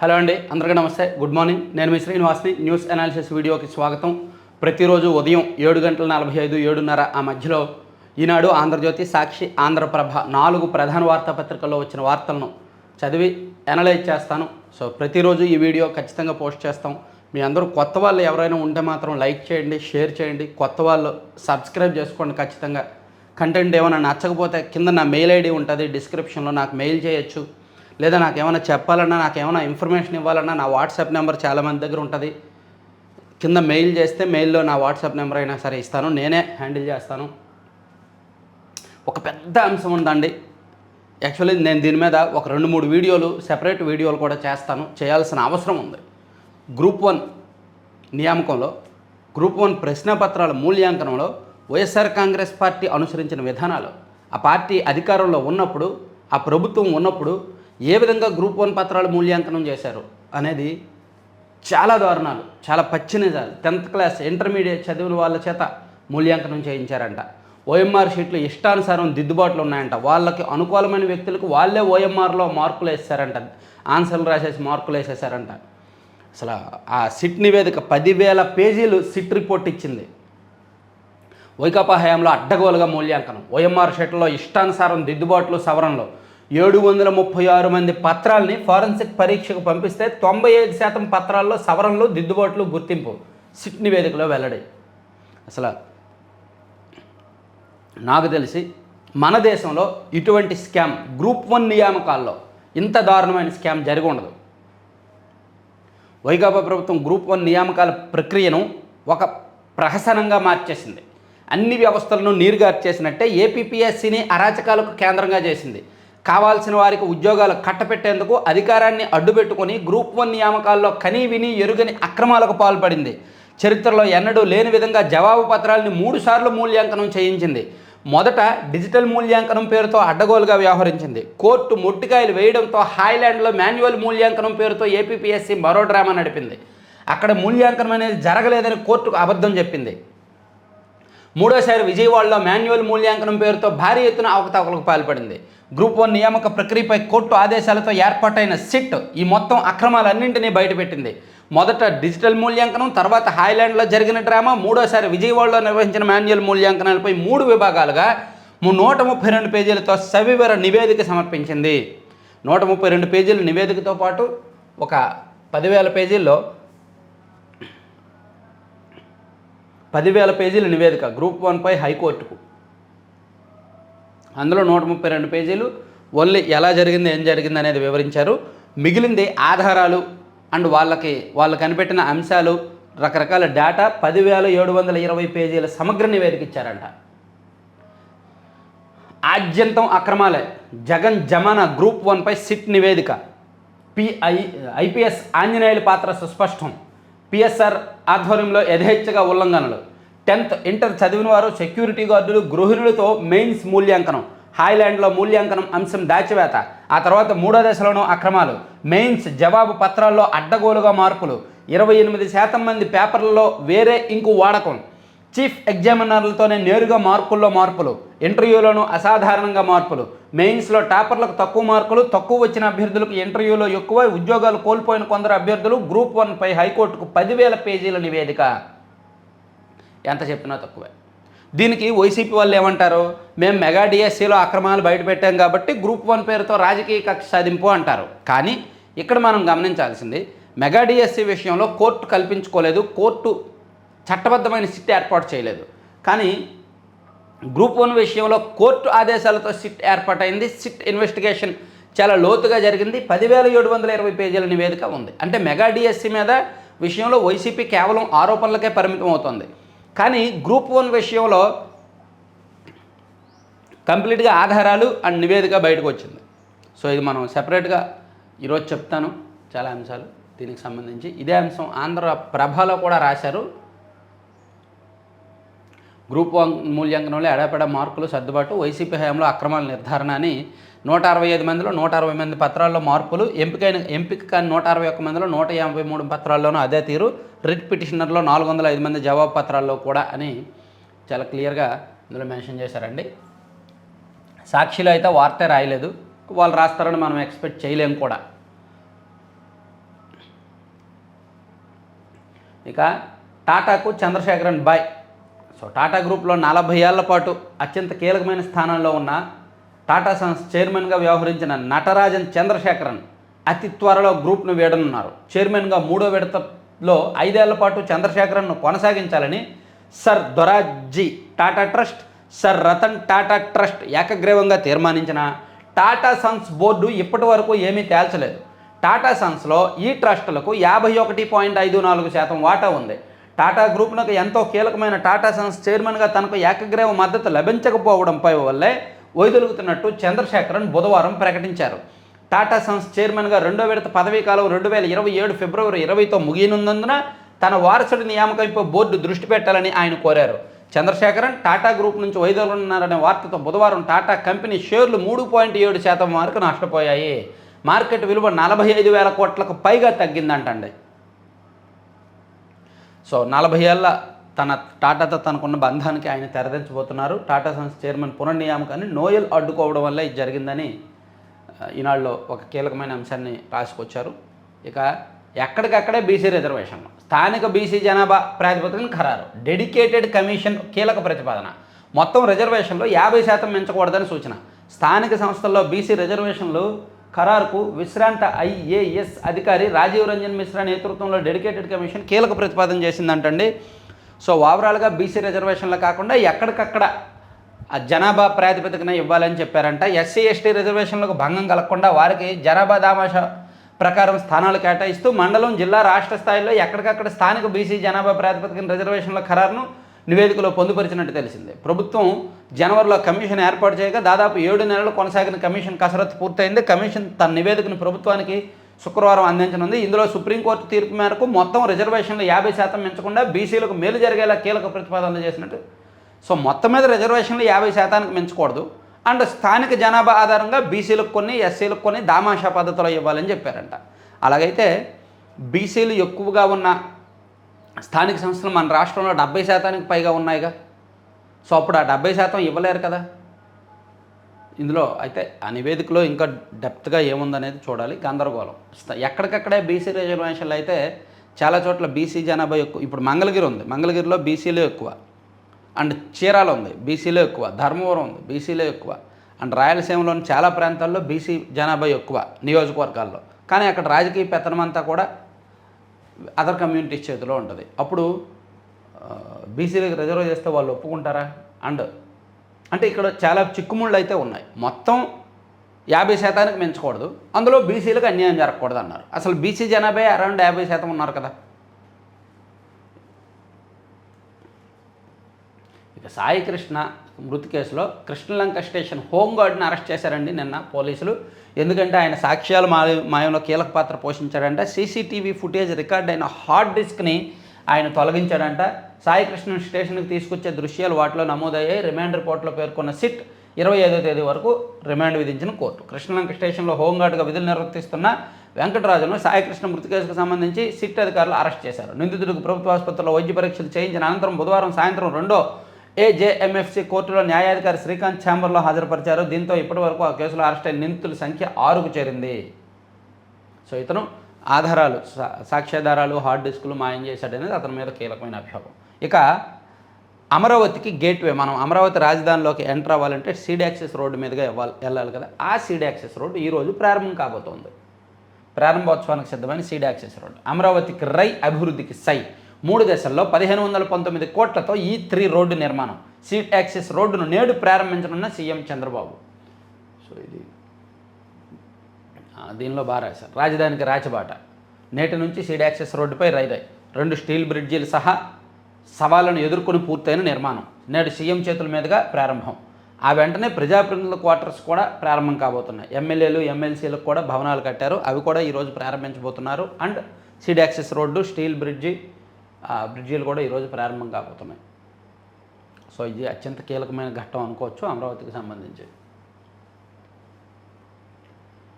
Hello అండి, అందరికీ నమస్తే. Good morning. నేను మీ శ్రీనివాస్ని. న్యూస్ అనాలిసిస్ వీడియోకి స్వాగతం. ప్రతిరోజు ఉదయం 7:45, 7:30 ఆ మధ్యలో ఈనాడు, ఆంధ్రజ్యోతి, సాక్షి, ఆంధ్రప్రభ 4 ప్రధాన వార్తాపత్రికల్లో వచ్చిన వార్తలను చదివి అనలైజ్ చేస్తాను. సో ప్రతిరోజు ఈ వీడియో ఖచ్చితంగా పోస్ట్ చేస్తాం. మీ అందరూ కొత్త వాళ్ళు ఎవరైనా ఉంటే మాత్రం లైక్ చేయండి, షేర్ చేయండి. కొత్త వాళ్ళు సబ్స్క్రైబ్ చేసుకోండి ఖచ్చితంగా. కంటెంట్ ఏమైనా నచ్చకపోతే కింద నా మెయిల్ ఐడి ఉంటుంది డిస్క్రిప్షన్లో, నాకు మెయిల్ చేయొచ్చు. లేదా నాకు ఏమైనా చెప్పాలన్నా, నాకు ఏమైనా ఇన్ఫర్మేషన్ ఇవ్వాలన్నా నా వాట్సాప్ నెంబర్ చాలామంది దగ్గర ఉంటుంది. కింద మెయిల్ చేస్తే మెయిల్లో నా వాట్సాప్ నెంబర్ అయినా సరే ఇస్తాను, నేనే హ్యాండిల్ చేస్తాను. ఒక పెద్ద అంశం ఉందండి. యాక్చువల్లీ నేను దీని మీద ఒక 2-3 వీడియోలు, సెపరేట్ వీడియోలు కూడా చేయాల్సిన అవసరం ఉంది. గ్రూప్ 1 నియామకంలో, గ్రూప్ 1 ప్రశ్నపత్రాల మూల్యాంకనంలో వైఎస్ఆర్ కాంగ్రెస్ పార్టీ అనుసరించిన విధానాలు, ఆ పార్టీ అధికారంలో ఉన్నప్పుడు, ఆ ప్రభుత్వం ఉన్నప్పుడు ఏ విధంగా గ్రూప్ 1 పత్రాలు మూల్యాంకనం చేశారు అనేది చాలా దారుణాలు, చాలా పచ్చి నిజాలు. 10th క్లాస్, ఇంటర్మీడియట్ చదివిన వాళ్ళ చేత మూల్యాంకనం చేయించారంట. ఓఎంఆర్ షీట్లు ఇష్టానుసారం దిద్దుబాట్లు ఉన్నాయంట. వాళ్ళకి అనుకూలమైన వ్యక్తులకు వాళ్ళే ఓఎంఆర్లో మార్కులు వేసేసారంట, ఆన్సర్లు రాసేసి మార్కులు వేసేసారంట. అసలు ఆ సిట్ నివేదిక 10,000 పేజీలు సిట్ రిపోర్ట్ ఇచ్చింది. వైకాపా హయాంలో అడ్డగోలుగా మూల్యాంకనం, ఓఎంఆర్ షీట్లో ఇష్టానుసారం దిద్దుబాట్లు, సవరణలు. 736 మంది పత్రాలని ఫారెన్సిక్ పరీక్షకు పంపిస్తే 95% పత్రాల్లో సవరణలు, దిద్దుబాట్లు, గుర్తింపు సిట్ నివేదికలో వెల్లడి. అసలు నాకు తెలిసి మన దేశంలో ఇటువంటి స్కామ్, గ్రూప్ 1 నియామకాల్లో ఇంత దారుణమైన స్కామ్ జరిగి ఉండదు. వైకాపా ప్రభుత్వం గ్రూప్ 1 నియామకాల ప్రక్రియను ఒక ప్రహసనంగా మార్చేసింది. అన్ని వ్యవస్థలను నీరుగార్చేసినట్టే ఏపీపీఎస్సీని అరాచకాలకు కేంద్రంగా చేసింది. కావాల్సిన వారికి ఉద్యోగాలు కట్టపెట్టేందుకు అధికారాన్ని అడ్డుపెట్టుకొని గ్రూప్ 1 నియామకాల్లో కనీ విని ఎరుగని అక్రమాలకు పాల్పడింది. చరిత్రలో ఎన్నడూ లేని విధంగా జవాబు పత్రాలని 3 సార్లు మూల్యాంకనం చేయించింది. మొదట డిజిటల్ మూల్యాంకనం పేరుతో అడ్డగోలుగా వ్యవహరించింది. కోర్టు మొట్టికాయలు వేయడంతో హాయ్లాండ్లో మాన్యువల్ మూల్యాంకనం పేరుతో ఏపీపీఎస్సీ మరో డ్రామా నడిపింది. అక్కడ మూల్యాంకనం అనేది జరగలేదని కోర్టుకు అబద్ధం చెప్పింది. మూడోసారి విజయవాడలో మాన్యువల్ మూల్యాంకనం పేరుతో భారీ ఎత్తున అవకతవకలకు పాల్పడింది. గ్రూప్ 1 నియామక ప్రక్రియపై కోర్టు ఆదేశాలతో ఏర్పాటైన సిట్ ఈ మొత్తం అక్రమాలన్నింటినీ బయటపెట్టింది. మొదట డిజిటల్ మూల్యాంకనం, తర్వాత హాయ్లాండ్లో జరిగిన డ్రామా, మూడోసారి విజయవాడలో నిర్వహించిన మాన్యువల్ మూల్యాంకనాలపై 3 విభాగాలుగా 132 పేజీలతో సవివర నివేదిక సమర్పించింది. 132 పేజీల నివేదికతో పాటు ఒక 10,000 పేజీల్లో 10,000 పేజీల నివేదిక గ్రూప్ 1పై హైకోర్టుకు. అందులో 132 పేజీలు ఓన్లీ ఎలా జరిగింది, ఏం జరిగింది అనేది వివరించారు. మిగిలింది ఆధారాలు అండ్ వాళ్ళు కనిపెట్టిన అంశాలు, రకరకాల డేటా. 10,720 పేజీల సమగ్ర నివేదిక ఇచ్చారంట. ఆద్యంతం అక్రమాలే. జగన్ జమానా గ్రూప్ 1పై సిట్ నివేదిక. ఐపీఎస్ ఆంజనేయుల పాత్ర సుస్పష్టం. పిఎస్ఆర్ ఆధ్వర్యంలో యథేచ్ఛగా ఉల్లంఘనలు. 10th ఇంటర్ చదివిన వారు, సెక్యూరిటీ గార్డులు, గృహిణులతో మెయిన్స్ మూల్యాంకనం. హాయ్లాండ్లో మూల్యాంకనం అంశం దాచివేత. ఆ తర్వాత 3వ దశలోనూ అక్రమాలు. మెయిన్స్ జవాబు పత్రాల్లో అడ్డగోలుగా మార్పులు. 28% మంది పేపర్లలో వేరే ఇంకు వాడకం. చీఫ్ ఎగ్జామినర్లతోనే నేరుగా మార్కుల్లో మార్పులు. ఇంటర్వ్యూలోనూ అసాధారణంగా మార్పులు. మెయిన్స్లో టాపర్లకు తక్కువ మార్కులు, తక్కువ వచ్చిన అభ్యర్థులకు ఇంటర్వ్యూలో ఎక్కువ. ఉద్యోగాలు కోల్పోయిన కొందరు అభ్యర్థులు. గ్రూప్ 1పై హైకోర్టుకు 10,000 పేజీల నివేదిక. ఎంత చెప్పినా తక్కువే. దీనికి వైసీపీ వాళ్ళు ఏమంటారు, మేము మెగా డిఎస్సీలో అక్రమాలు బయటపెట్టాం కాబట్టి గ్రూప్ 1 పేరుతో రాజకీయ కక్ష సాధింపు అంటారు. కానీ ఇక్కడ మనం గమనించాల్సింది, మెగా డిఎస్సీ విషయంలో కోర్టు కల్పించుకోలేదు, కోర్టు చట్టబద్ధమైన సిట్ ఏర్పాటు చేయలేదు. కానీ గ్రూప్ 1 విషయంలో కోర్టు ఆదేశాలతో సిట్ ఏర్పాటైంది. సిట్ ఇన్వెస్టిగేషన్ చాలా లోతుగా జరిగింది. 10,720 పేజీల నివేదిక ఉంది. అంటే మెగా డిఎస్సీ మీద విషయంలో వైసీపీ కేవలం ఆరోపణలకే పరిమితం అవుతుంది. కానీ గ్రూప్ 1 విషయంలో కంప్లీట్గా ఆధారాలు అండ్ నివేదిక బయటకు వచ్చింది. సో ఇది మనం సెపరేట్గా ఈరోజు చెప్తాను చాలా అంశాలు దీనికి సంబంధించి. ఇదే అంశం ఆంధ్రప్రభలో కూడా రాశారు. గ్రూప్ 1 మూల్యాంకనంలో ఎడాపెడా మార్కులు సర్దుబాటు, వైసీపీ హయాంలో అక్రమాల నిర్ధారణ అని 165 మందిలో 160 మంది పత్రాల్లో మార్పులు, ఎంపిక కాని 161 మందిలో 153 పత్రాల్లోనూ అదే తీరు, రిట్ పిటిషనర్లో 405 మంది జవాబు పత్రాల్లో కూడా అని చాలా క్లియర్గా ఇందులో మెన్షన్ చేశారండి. సాక్షిలో అయితే వార్తే రాయలేదు, వాళ్ళు రాస్తారని మనం ఎక్స్పెక్ట్ చేయలేము కూడా. ఇక టాటాకు చంద్రశేఖరన్ బాయ్. సో టాటా గ్రూప్లో 40 ఏళ్ల పాటు అత్యంత కీలకమైన స్థానంలో ఉన్న టాటా సన్స్ చైర్మన్గా వ్యవహరించిన నటరాజన్ చంద్రశేఖరన్ అతి త్వరలో గ్రూప్ను వీడనున్నారు. చైర్మన్గా 3వ విడతలో 5 ఏళ్ల పాటు చంద్రశేఖరన్ను కొనసాగించాలని sir Dorabji Tata trust, sir Ratan Tata trust ఏకగ్రీవంగా తీర్మానించిన టాటా సన్స్ బోర్డు ఇప్పటి వరకు ఏమీ తేల్చలేదు. టాటా సన్స్లో ఈ ట్రస్టులకు 51.54% వాటా ఉంది. టాటా గ్రూప్నకు ఎంతో కీలకమైన టాటా సన్స్ చైర్మన్గా తనకు ఏకగ్రీవ మద్దతు లభించకపోవడంపై వల్లే వైదొలుగుతున్నట్టు చంద్రశేఖరన్ బుధవారం ప్రకటించారు. టాటా సన్స్ చైర్మన్గా 2వ విడత పదవీకాలం 2027 ఫిబ్రవరి 20తో ముగియనున్నందున తన వారసుడి నియామకంపై బోర్డు దృష్టి పెట్టాలని ఆయన కోరారు. చంద్రశేఖరన్ టాటా గ్రూప్ నుంచి వైదొలుగుతున్నారనే వార్తతో బుధవారం టాటా కంపెనీ షేర్లు 3.7% వరకు నష్టపోయాయి. మార్కెట్ విలువ 45,000 కోట్లకు పైగా తగ్గిందంటండి. సో 40 ఏళ్ళ తన టాటాతో తనకున్న బంధానికి ఆయన తెరదించబోతున్నారు. టాటా సన్స్ చైర్మన్ పునర్నియామకాన్ని నోయల్ అడ్డుకోవడం వల్ల ఇది జరిగిందని ఈనాడులో ఒక కీలకమైన అంశాన్ని రాసుకొచ్చారు. ఇక ఎక్కడికక్కడే బీసీ రిజర్వేషన్లు, స్థానిక బీసీ జనాభా ప్రాతిపదికన ఖరారు, డెడికేటెడ్ కమిషన్ కీలక ప్రతిపాదన. మొత్తం రిజర్వేషన్లో 50% మించకూడదని సూచన. స్థానిక సంస్థల్లో బీసీ రిజర్వేషన్లు ఖరారుకు విశ్రాంత ఐఏఎస్ అధికారి రాజీవ్ రంజన్ మిశ్రా నేతృత్వంలో డెడికేటెడ్ కమిషన్ కీలక ప్రతిపాదన చేసిందంటండి. సో ఓవరాల్గా బీసీ రిజర్వేషన్లు కాకుండా ఎక్కడికక్కడ ఆ జనాభా ప్రాతిపదికన ఇవ్వాలని చెప్పారంట. ఎస్సీ ఎస్టీ రిజర్వేషన్లకు భంగం కలగకుండా వారికి జనాభా దామాషా ప్రకారం స్థానాలు కేటాయిస్తూ మండలం, జిల్లా, రాష్ట్ర స్థాయిలో ఎక్కడికక్కడ స్థానిక బీసీ జనాభా ప్రాతిపదికన రిజర్వేషన్ల ఖరారును నివేదికలో పొందుపరిచినట్టు తెలిసింది. ప్రభుత్వం జనవరిలో కమిషన్ ఏర్పాటు చేయగా దాదాపు 7 నెలలు కొనసాగిన కమిషన్ కసరత్తు పూర్తయింది. కమిషన్ తన నివేదికను ప్రభుత్వానికి శుక్రవారం అందించనుంది. ఇందులో సుప్రీంకోర్టు తీర్పు మేరకు మొత్తం రిజర్వేషన్లు 50% మించకుండా బీసీలకు మేలు జరిగేలా కీలక ప్రతిపాదనలు చేసినట్టు. సో మొత్తం మీద రిజర్వేషన్లు 50%కి మించకూడదు. అండ్ స్థానిక జనాభా ఆధారంగా బీసీలకు కొన్ని, ఎస్సీలకు కొన్ని దామాషా పద్ధతిలో ఇవ్వాలని చెప్పారంట. అలాగైతే బీసీలు ఎక్కువగా ఉన్న స్థానిక సంస్థలు మన రాష్ట్రంలో 70%కి పైగా ఉన్నాయిగా. సో అప్పుడు ఆ 70% ఇవ్వలేరు కదా. ఇందులో అయితే ఆ నివేదికలో ఇంకా డెప్త్గా ఏముందనేది చూడాలి. గందరగోళం. ఎక్కడికక్కడే బీసీ రిజర్వేషన్లు అయితే చాలా చోట్ల బీసీ జనాభా ఎక్కువ. ఇప్పుడు మంగళగిరి ఉంది, మంగళగిరిలో బీసీలో ఎక్కువ. అండ్ చీరాల ఉంది, బీసీలో ఎక్కువ. ధర్మవరం ఉంది, బీసీలో ఎక్కువ. అండ్ రాయలసీమలోని చాలా ప్రాంతాల్లో బీసీ జనాభా ఎక్కువ నియోజకవర్గాల్లో. కానీ అక్కడ రాజకీయ పెత్తనం అంతా కూడా అదర్ కమ్యూనిటీస్ చేతిలో ఉంటుంది. అప్పుడు బీసీలకు రిజర్వ్ చేస్తే వాళ్ళు ఒప్పుకుంటారా? అండ్ అంటే ఇక్కడ చాలా చిక్కుముళ్ళు అయితే ఉన్నాయి. మొత్తం 50%కి మించకూడదు, అందులో బీసీలకు అన్యాయం జరగకూడదు అన్నారు. అసలు బీసీ జనాభా అరౌండ్ 50% ఉన్నారు కదా. ఇక సాయి కృష్ణ మృతి కేసులో కృష్ణలంక స్టేషన్ హోంగార్డ్ని అరెస్ట్ చేశారండి నిన్న పోలీసులు. ఎందుకంటే ఆయన సాక్ష్యాలు మాయంలో కీలక పాత్ర పోషించాడంట. సీసీటీవీ ఫుటేజ్ రికార్డ్ అయిన హార్డ్ డిస్క్ని ఆయన తొలగించాడంట. సాయి కృష్ణ స్టేషన్కి తీసుకొచ్చే దృశ్యాలు వాటిలో నమోదయ్యాయి. రిమాండ్ రిపోర్ట్లో పేర్కొన్న సిట్ 25వ తేదీ వరకు రిమాండ్ విధించిన కోర్టు. కృష్ణలంక స్టేషన్లో హోంగార్డుగా విధులు నిర్వర్తిస్తున్న వెంకటరాజును సాయికృష్ణ మృతి కేసుకు సంబంధించి సిట్ అధికారులు అరెస్ట్ చేశారు. నిందితుడికి ప్రభుత్వ ఆసుపత్రిలో వైద్య పరీక్షలు చేయించిన అనంతరం బుధవారం సాయంత్రం 2వ ఏజేఎంఎఫ్సి కోర్టులో న్యాయాధికారి శ్రీకాంత్ ఛాంబర్లో హాజరుపరిచారు. దీంతో ఇప్పటి వరకు ఆ కేసులో అరెస్ట్ అయిన నిందితుల సంఖ్య 6కు చేరింది. సో ఇతను ఆధారాలు, సాక్ష్యాధారాలు, హార్డ్ డిస్కులు మాయం చేశాడనేది అతని మీద కీలకమైన అభియోగం. ఇక అమరావతికి గేట్వే, మనం అమరావతి రాజధానిలోకి ఎంటర్ అవ్వాలంటే సీడ్ యాక్సెస్ రోడ్డు మీదుగా వెళ్ళాలి కదా. ఆ సీడ్ యాక్సెస్ రోడ్డు ఈరోజు ప్రారంభం కాబోతోంది. ప్రారంభోత్సవానికి సిద్ధమైన సీడ్ యాక్సెస్ రోడ్డు అమరావతికి రై, అభివృద్ధికి సై 3 దశల్లో 1519 కోట్లతో ఈ 3 రోడ్డు నిర్మాణం. సీడ్ యాక్సెస్ రోడ్డును నేడు ప్రారంభించనున్న సీఎం చంద్రబాబు. సో ఇది దీనిలో బాగా రాశారు. రాజధానికి రాచబాట, నేటి నుంచి సీడ్ యాక్సెస్ రోడ్డుపై రైల్వే, 2 స్టీల్ బ్రిడ్జీలు సహా సవాళ్లను ఎదుర్కొని పూర్తయిన నిర్మాణం. నేడు సీఎం చేతుల మీదుగా ప్రారంభం. ఆ వెంటనే ప్రజాప్రతినిధుల క్వార్టర్స్ కూడా ప్రారంభం కాబోతున్నాయి. ఎమ్మెల్యేలు, ఎమ్మెల్సీలకు కూడా భవనాలు కట్టారు, అవి కూడా ఈరోజు ప్రారంభించబోతున్నారు. And seed access road, steel బ్రిడ్జీలు కూడా ఈరోజు ప్రారంభం కాబోతున్నాయి. సో ఇది అత్యంత కీలకమైన ఘట్టం అనుకోవచ్చు అమరావతికి సంబంధించి.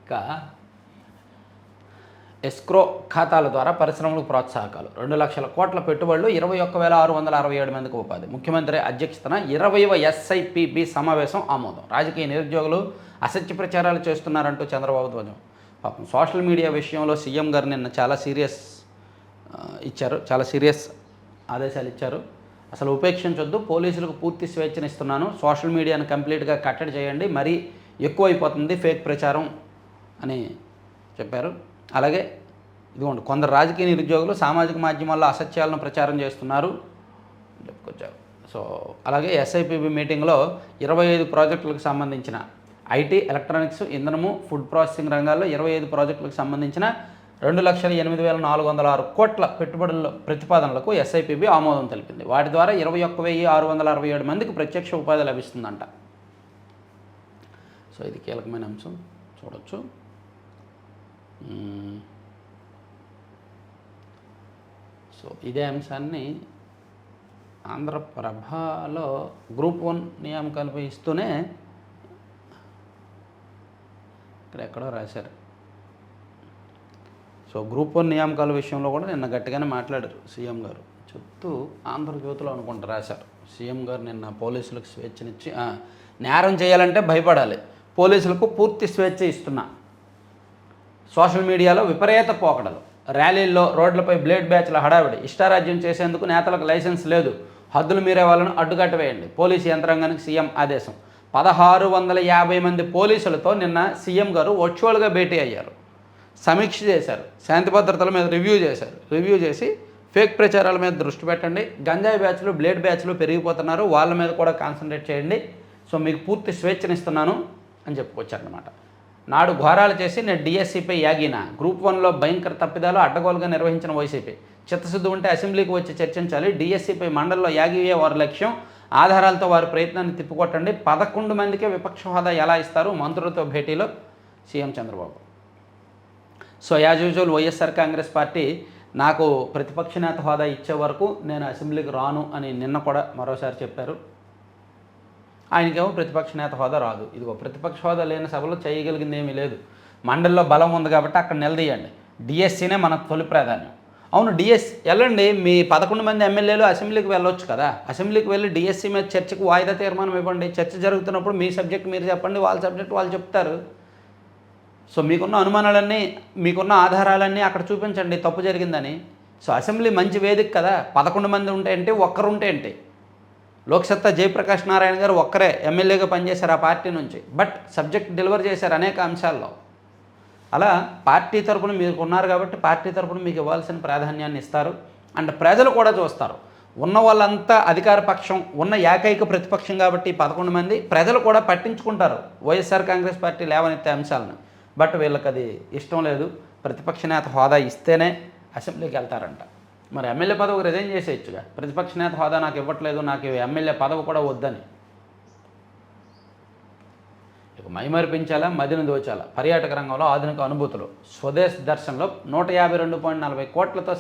ఇక ఎస్క్రో ఖాతాల ద్వారా పరిశ్రమలకు ప్రోత్సాహకాలు, 2 లక్షల కోట్ల పెట్టుబడులు, 21,667 మందికి ఉపాధి. ముఖ్యమంత్రి అధ్యక్షతన 20వ ఎస్ఐపిబి సమావేశం ఆమోదం. రాజకీయ నిరుద్యోగులు అసత్య ప్రచారాలు చేస్తున్నారంటూ చంద్రబాబు ధ్వజం. పాపం సోషల్ మీడియా విషయంలో సీఎం గారు నిన్న చాలా సీరియస్ ఇచ్చారు, చాలా సీరియస్ ఆదేశాలు ఇచ్చారు. అసలు ఉపేక్షించొద్దు, పోలీసులకు పూర్తి స్వేచ్ఛనిస్తున్నాను, సోషల్ మీడియాను కంప్లీట్గా కట్టడి చేయండి, మరీ ఎక్కువైపోతుంది ఫేక్ ప్రచారం అని చెప్పారు. అలాగే ఇదిగోండి, కొందరు రాజకీయ నిరుద్యోగులు సామాజిక మాధ్యమాల్లో అసత్యాలను ప్రచారం చేస్తున్నారు చెప్పుకొచ్చారు. సో అలాగే ఎస్ఐపిబి మీటింగ్లో 25 ప్రాజెక్టులకు సంబంధించిన ఐటీ, ఎలక్ట్రానిక్స్, ఇంధనము, ఫుడ్ ప్రాసెసింగ్ రంగాల్లో 25 ప్రాజెక్టులకు సంబంధించిన 2,08,406 కోట్ల పెట్టుబడుల ప్రతిపాదనలకు ఎస్ఐపిబి ఆమోదం తెలిపింది. వాటి ద్వారా 21,667 మందికి ప్రత్యక్ష ఉపాధి లభిస్తుందంట. సో ఇది కీలకమైన అంశం, చూడొచ్చు. సో ఇదే అంశాన్ని ఆంధ్రప్రభలో గ్రూప్ 1 నియామకాలపై ఇస్తూనే ఇక్కడ ఎక్కడో రాశారు. సో గ్రూప్ 1 నియామకాల విషయంలో కూడా నిన్న గట్టిగానే మాట్లాడారు సీఎం గారు. చెప్తూ ఆంధ్రజ్యోతిలో అనుకుంటూ రాశారు, సీఎం గారు నిన్న పోలీసులకు స్వేచ్ఛనిచ్చి నేరం చేయాలంటే భయపడాలి, పోలీసులకు పూర్తి స్వేచ్ఛ ఇస్తున్నా, సోషల్ మీడియాలో విపరీత పోకడలు, ర్యాలీల్లో రోడ్లపై బ్లేడ్ బ్యాచ్ల హడావిడి, ఇష్టారాజ్యం చేసేందుకు నేతలకు లైసెన్స్ లేదు, హద్దులు మీరే వాళ్ళను అడ్డుకట్ట వేయండి, పోలీసు యంత్రాంగానికి సీఎం ఆదేశం. 1650 మంది పోలీసులతో నిన్న సీఎం గారు వర్చువల్గా భేటీ అయ్యారు, సమీక్ష చేశారు, శాంతి భద్రతల మీద రివ్యూ చేసి ఫేక్ ప్రచారాల మీద దృష్టి పెట్టండి, గంజాయి బ్యాచ్లు, బ్లేడ్ బ్యాచ్లు పెరిగిపోతున్నారు, వాళ్ళ మీద కూడా కాన్సన్ట్రేట్ చేయండి, సో మీకు పూర్తి స్వేచ్ఛనిస్తున్నాను అని చెప్పుకొచ్చారనమాట. నాడు ఘోరాలు చేసి నేను డిఎస్సీపై యాగిన, గ్రూప్ 1లో భయంకర తప్పిదాలు అడ్డగోలుగా నిర్వహించిన వైసీపీ, చిత్తశుద్ధి ఉంటే అసెంబ్లీకి వచ్చి చర్చించాలి, డిఎస్సీపై మండలిలో యాగియే వారి లక్ష్యం, ఆధారాలతో వారి ప్రయత్నాన్ని తిప్పికొట్టండి, 11 మందికే విపక్ష హోదా ఎలా ఇస్తారు, మంత్రులతో భేటీలో CM Chandrababu. So as usual YSR Congress party నాకు ప్రతిపక్ష నేత హోదా ఇచ్చే వరకు నేను అసెంబ్లీకి రాను అని నిన్న కూడా మరోసారి చెప్పారు. ఆయనకేమో ప్రతిపక్ష నేత హోదా రాదు. ఇదిగో ప్రతిపక్ష హోదా లేని సభలో చేయగలిగింది ఏమీ లేదు, మండలిలో బలం ఉంది కాబట్టి అక్కడ నిలదీయండి, డిఎస్సీనే మనకు తొలి ప్రాధాన్యం. అవును, వెళ్ళండి, మీ 11 మంది ఎమ్మెల్యేలు అసెంబ్లీకి వెళ్ళొచ్చు కదా, అసెంబ్లీకి వెళ్ళి డిఎస్సీ మీద చర్చకు వాయిదా తీర్మానం ఇవ్వండి, చర్చ జరుగుతున్నప్పుడు మీ సబ్జెక్ట్ మీరు చెప్పండి, వాళ్ళ సబ్జెక్ట్ వాళ్ళు చెప్తారు. సో మీకున్న అనుమానాలన్నీ, మీకున్న ఆధారాలన్నీ అక్కడ చూపించండి తప్పు జరిగిందని. సో అసెంబ్లీ మంచి వేదిక కదా, 11 మంది ఉంటే ఏంటి, ఒక్కరుంటే ఏంటి. లోక్సత్తా జయప్రకాష్ నారాయణ గారు ఒక్కరే ఎమ్మెల్యేగా పనిచేశారు ఆ పార్టీ నుంచి, బట్ సబ్జెక్ట్ డెలివర్ చేశారు అనేక అంశాల్లో. అలా పార్టీ తరపున మీకు ఉన్నారు కాబట్టి పార్టీ తరపున మీకు ఇవ్వాల్సిన ప్రాధాన్యాన్ని ఇస్తారు. అండ్ ప్రజలు కూడా చూస్తారు, ఉన్న వాళ్ళంతా అధికార పక్షం, ఉన్న ఏకైక ప్రతిపక్షం కాబట్టి 11 మంది ప్రజలు కూడా పట్టించుకుంటారు వైఎస్ఆర్ కాంగ్రెస్ పార్టీ లేవనెత్తే అంశాలను. బట్ వీళ్ళకి అది ఇష్టం లేదు, ప్రతిపక్ష నేత హోదా ఇస్తేనే అసెంబ్లీకి వెళ్తారంట. మరి ఎమ్మెల్యే పదవికి రిజైన్ చేసేయచ్చుగా, ప్రతిపక్ష నేత హోదా నాకు ఇవ్వట్లేదు, నాకు ఎమ్మెల్యే పదవి కూడా వద్దని. ఇక మైమరిపించాలా, మదిని దోచాలా, పర్యాటక రంగంలో ఆధునిక అనుభూతులు, స్వదేశ్ దర్శన్లో 152.40 కోట్లతో